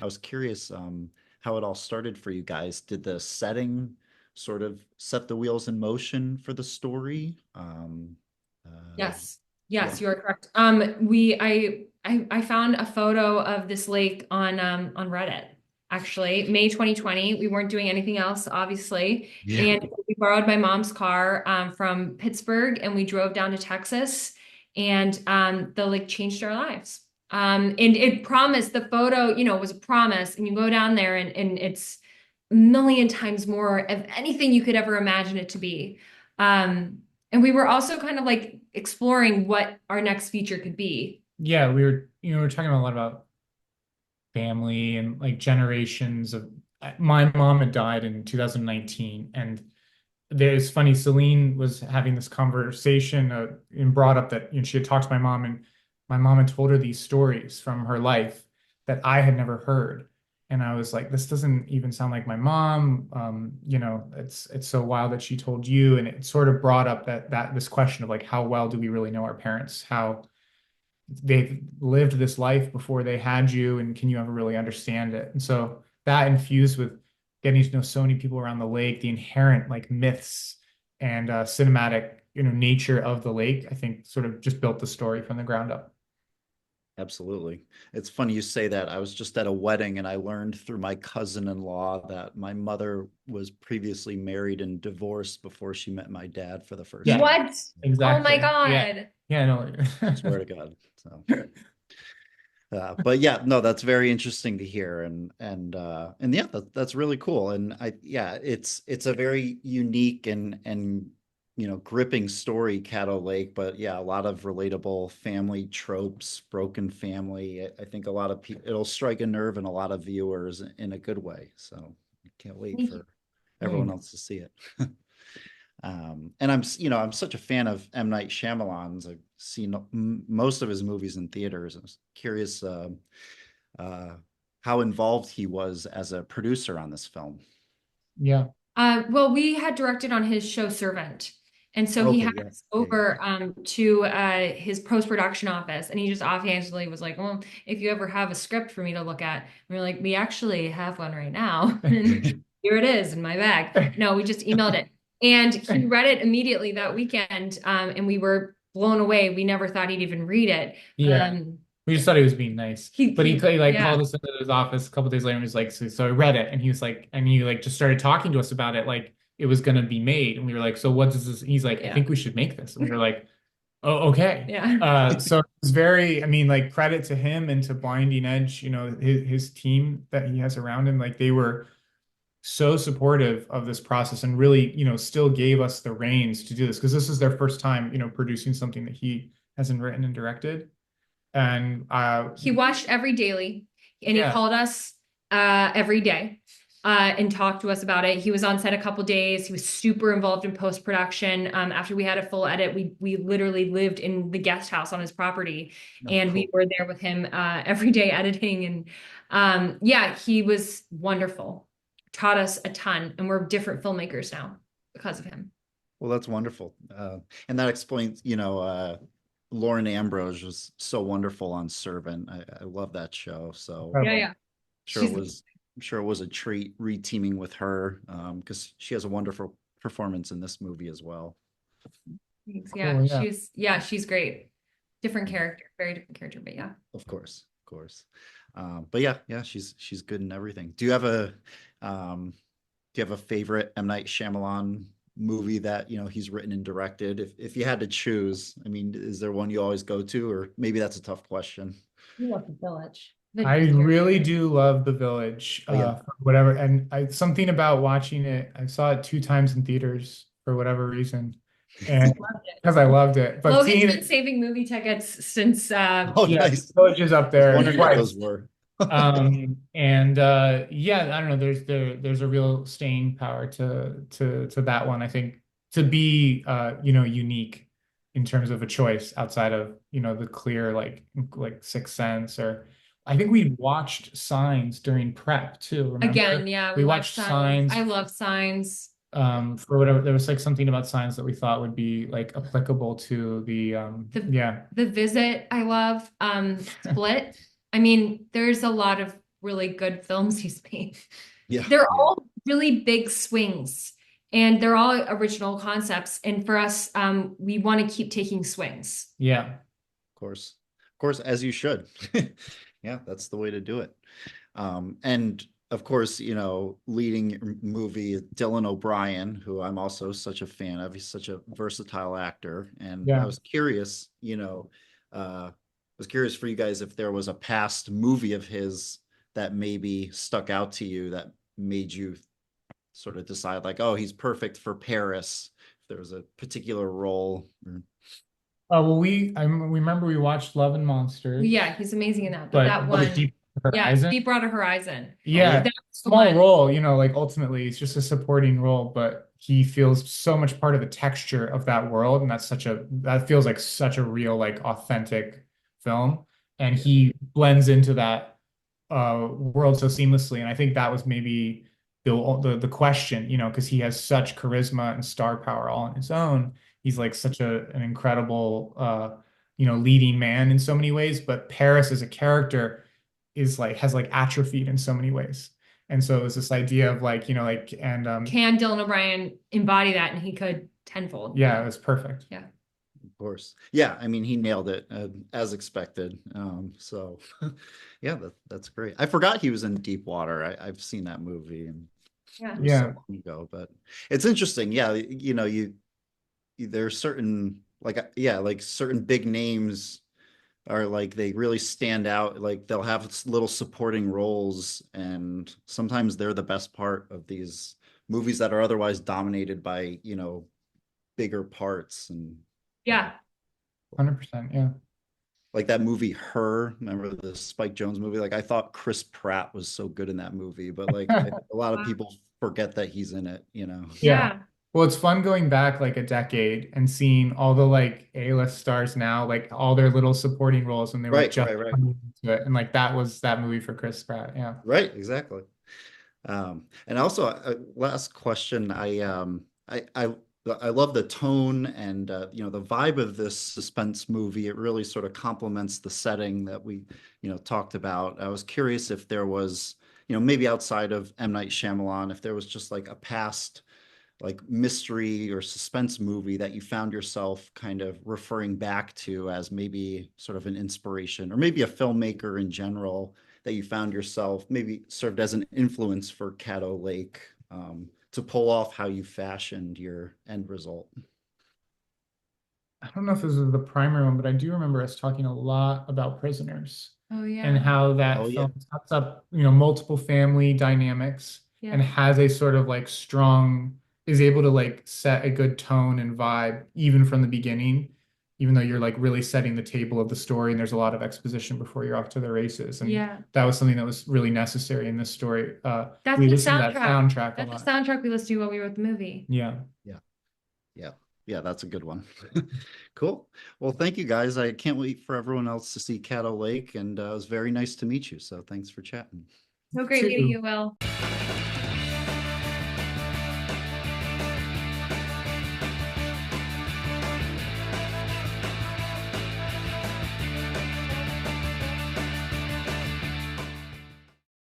I was curious how it all started for you guys. Did the setting sort of set the wheels in motion for the story? Yes. Yeah. Yes, you are correct. I found a photo of this lake on Reddit, actually, May 2020. We weren't doing anything else, obviously. Yeah. And we borrowed my mom's car from Pittsburgh and we drove down to Texas and the lake changed our lives. And it promised the photo, was a promise. And you go down there and it's a million times more of anything you could ever imagine it to be. And we were also kind of like exploring what our next feature could be. Yeah, we were talking a lot about family and like generations of my mom had died in 2019, and there's funny, Celine was having this conversation and brought up that she had talked to my mom, and my mom had told her these stories from her life that I had never heard. And I was like, this doesn't even sound like my mom. It's so wild that she told you. And it sort of brought up that this question of like, how well do we really know our parents? How they've lived this life before they had you, and can you ever really understand it? And so that infused with getting to know so many people around the lake, the inherent like myths and cinematic, nature of the lake, I think sort of just built the story from the ground up. Absolutely. It's funny you say that. I was just at a wedding and I learned through my cousin-in-law that my mother was previously married and divorced before she met my dad for the first Yeah, time. What? Oh my exactly. Yeah. God. Yeah, no. Swear to God. So, but yeah, no, that's very interesting to hear, and yeah, that's really cool. And yeah, it's a very unique and gripping story, Caddo Lake. But yeah, a lot of relatable family tropes, broken family. I think a lot of people, it'll strike a nerve in a lot of viewers in a good way. So I can't wait Thank you. for everyone else to see it. And I'm such a fan of M. Night Shyamalan's. I've seen most of his movies in theaters. I was curious uh, how involved he was as a producer on this film. Yeah. Well, we had directed on his show Servant. And so he Okay, had yeah, us yeah, yeah. over to his post-production office. And he just offhandedly was like, well, if you ever have a script for me to look at, and we're like, we actually have one right now. And here it is in my bag. No, we just emailed it. And he read it immediately that weekend. And we were blown away. We never thought he'd even read it. Yeah. Um, We just thought he was being nice. But he like yeah. called us into his office a couple days later and was like, so I read it. And he was like, and he like just started talking to us about it like it was gonna be made. And we were like, so what does this? He's like, I Yeah. think we should make this. And we were like, oh, okay. Yeah. So it's very, I mean, like credit to him and to Blinding Edge, his team that he has around him. Like they were so supportive of this process and really, still gave us the reins to do this because this is their first time, producing something that he hasn't written and directed. And He watched every daily and he yeah, called us every day and talked to us about it. He was on set a couple days. He was super involved in post production. After we had a full edit, we literally lived in the guest house on his property, Oh, and we cool. were there with him every day editing. And yeah, he was wonderful. Taught us a ton, and we're different filmmakers now because of him. Well, that's wonderful. And that explains, Lauren Ambrose was so wonderful on Servant. I love that show. So Yeah, incredible. yeah. sure it She's was, I'm sure it was a treat re-teaming with her because she has a wonderful performance in this movie as well. yeah, Cool. Yeah. she's great. Different character, very different character, but yeah. Of course, of course. But yeah, she's good in everything. Do you have a favorite M. Night Shyamalan movie that he's written and directed? If you had to choose, I mean, is there one you always go to, or maybe that's a tough question? You love the village. I really do love The Village, Oh yeah, for whatever. And something about watching it, I saw it 2 times in theaters for whatever reason. And Loved it. because I loved it. But Logan's seeing been it, saving movie tickets since oh yeah, nice. Village is up I was there wondering what those twice. were. And yeah, I don't know, there's a real staying power to that one. I think to be unique in terms of a choice outside of, the clear like Sixth Sense, or I think we watched Signs during prep too, again. remember? Yeah, we We watched watched Signs. Signs I love Signs. for whatever, there was like something about Signs that we thought would be like applicable to the The yeah. The Visit. I love Split. I mean, there's a lot of really good films he's made. Yeah. They're Yeah. all really big swings and they're all original concepts. And for us, we want to keep taking swings. Yeah. Of course, as you should. Yeah, that's the way to do it. And of course, you know, leading your movie, Dylan O'Brien, who I'm also such a fan of. He's such a versatile actor. And I Yeah. was curious, you know, was curious for you guys if there was a past movie of his that maybe stuck out to you that made you sort of decide like, oh, he's perfect for Paris. If there was a particular role. Well, we remember we watched Love and Monsters, Yeah, he's amazing in that. But but that the one, Deep yeah, Horizon. Deepwater Horizon. Yeah, That's the small one. role, you know, like ultimately it's just a supporting role, but he feels so much part of the texture of that world, and that feels like such a real, like authentic film, and he blends into that world so seamlessly, and I think that was maybe the question, you know, because he has such charisma and star power all on his own. He's like such an incredible you know, leading man in so many ways, but Paris as a character is like has like atrophied in so many ways. And so it was this idea of like, you know, like and Can Dylan O'Brien embody that? And he could tenfold. yeah, it was perfect. Yeah. Of course. Yeah, I mean, he nailed it as expected. So yeah, that's great. I forgot he was in Deep Water. I've seen that movie and Yeah. it was Yeah. so long ago, but it's interesting. Yeah, you know, there's certain like yeah, like certain big names are like they really stand out. Like they'll have little supporting roles, and sometimes they're the best part of these movies that are otherwise dominated by, you know, bigger parts and Yeah. 100%. Yeah. like that movie Her. Remember the Spike Jonze movie? Like I thought Chris Pratt was so good in that movie, but like a lot of Wow. people forget that he's in it, you know. Yeah. Well, it's fun going back like a decade and seeing all the like A-list stars now, like all their little supporting roles when they were Right, just right, right. coming into it. And like that was that movie for Chris Pratt. Yeah. Right, exactly. And also, last question, I love the tone and you know, the vibe of this suspense movie. It really sort of complements the setting that we, you know, talked about. I was curious if there was, you know, maybe outside of M. Night Shyamalan, if there was just like a past like mystery or suspense movie that you found yourself kind of referring back to as maybe sort of an inspiration, or maybe a filmmaker in general that you found yourself maybe served as an influence for Caddo Lake, to pull off how you fashioned your end result. I don't know if this is the primary one, but I do remember us talking a lot about Prisoners Oh, and yeah. how that Oh yeah, film sets up, you know, multiple family dynamics and Yeah. has a sort of like strong, is able to like set a good tone and vibe even from the beginning, even though you're like really setting the table of the story and there's a lot of exposition before you're off to the races. And Yeah. that was something that was really necessary in this story. That's We the listened to that soundtrack a That's the lot. soundtrack we listened to while we wrote the movie. Yeah. yeah, yeah. Yeah, that's a good one. Cool. Well, thank you guys. I can't wait for everyone else to see Caddo Lake, and it was very nice to meet you. So thanks for chatting. So great meeting Two. you, Will.